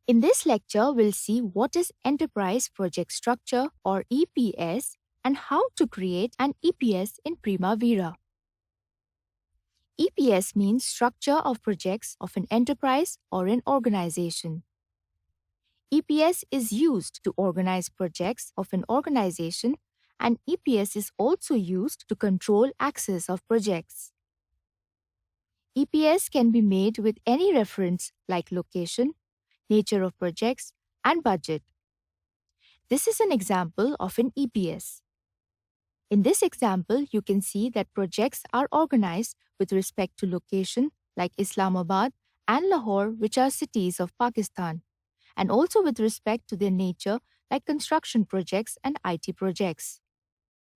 In this lecture, we'll see what is Enterprise Project Structure or EPS and how to create an EPS in Primavera. EPS means Structure of Projects of an Enterprise or an Organization. EPS is used to organize projects of an organization, and EPS is also used to control access of projects. EPS can be made with any reference like location, nature of projects, and budget. This is an example of an EPS. In this example, you can see that projects are organized with respect to location like Islamabad and Lahore, which are cities of Pakistan, and also with respect to their nature like construction projects and IT projects.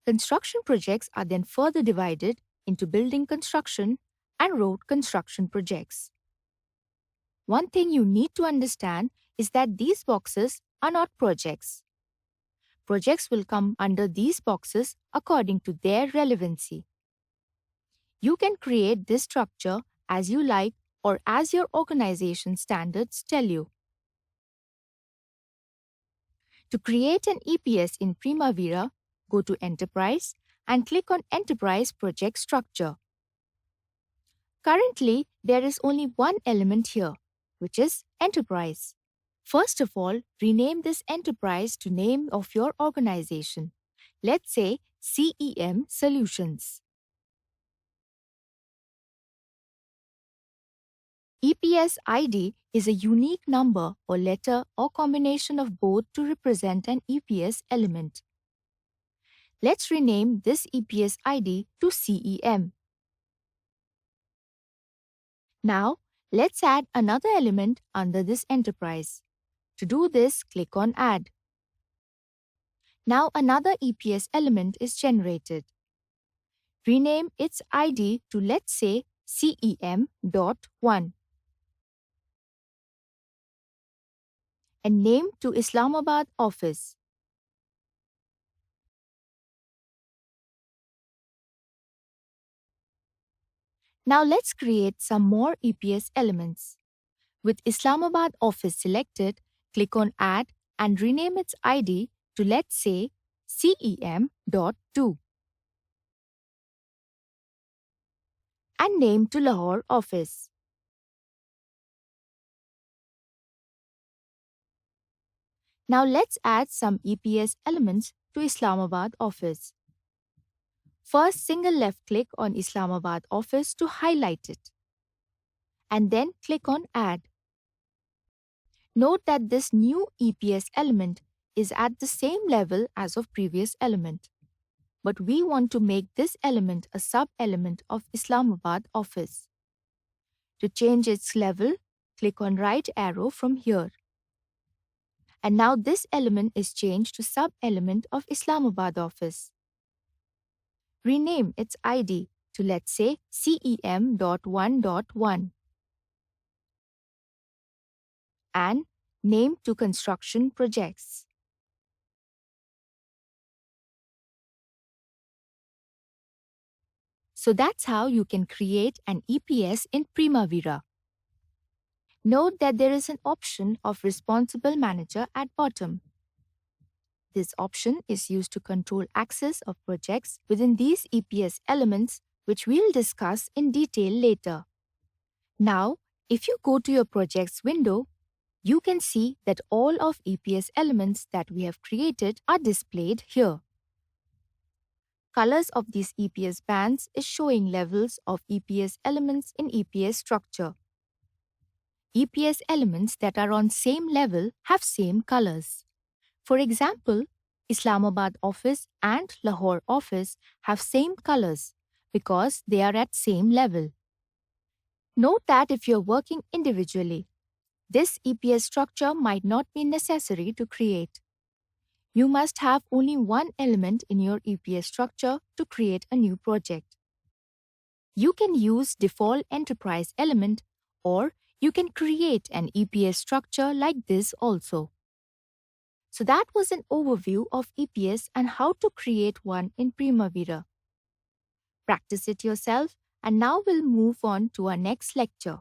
Construction projects are then further divided into building construction and road construction projects. One thing you need to understand is that these boxes are not projects. Projects will come under these boxes according to their relevancy. You can create this structure as you like or as your organization standards tell you. To create an EPS in Primavera, go to Enterprise and click on Enterprise Project Structure. Currently, there is only one element here, which is Enterprise. First of all, rename this enterprise to name of your organization. Let's say CEM Solutions. EPS ID is a unique number or letter or combination of both to represent an EPS element. Let's rename this EPS ID to CEM. Now, let's add another element under this enterprise. To do this, click on Add. Now another EPS element is generated. Rename its ID to, let's say, CEM.1 and name to Islamabad Office. Now let's create some more EPS elements. With Islamabad Office selected, click on Add and rename its ID to, let's say, CEM.2 and name to Lahore Office. Now let's add some EPS elements to Islamabad Office. First, single left click on Islamabad Office to highlight it, and then click on Add. Note that this new EPS element is at the same level as of previous element, but we want to make this element a sub-element of Islamabad Office. To change its level, click on right arrow from here. And now this element is changed to sub-element of Islamabad Office. Rename its ID to, let's say, CEM.1.1 and name to Construction Projects. So that's how you can create an EPS in Primavera. Note that there is an option of Responsible Manager at bottom. This option is used to control access of projects within these EPS elements, which we'll discuss in detail later. Now, if you go to your projects window, you can see that all of EPS elements that we have created are displayed here. Colors of these EPS bands is showing levels of EPS elements in EPS structure. EPS elements that are on same level have same colors. For example, Islamabad Office and Lahore Office have same colors because they are at same level. Note that if you're working individually, this EPS structure might not be necessary to create. You must have only one element in your EPS structure to create a new project. You can use default enterprise element, or you can create an EPS structure like this also. So that was an overview of EPS and how to create one in Primavera. Practice it yourself, and now we'll move on to our next lecture.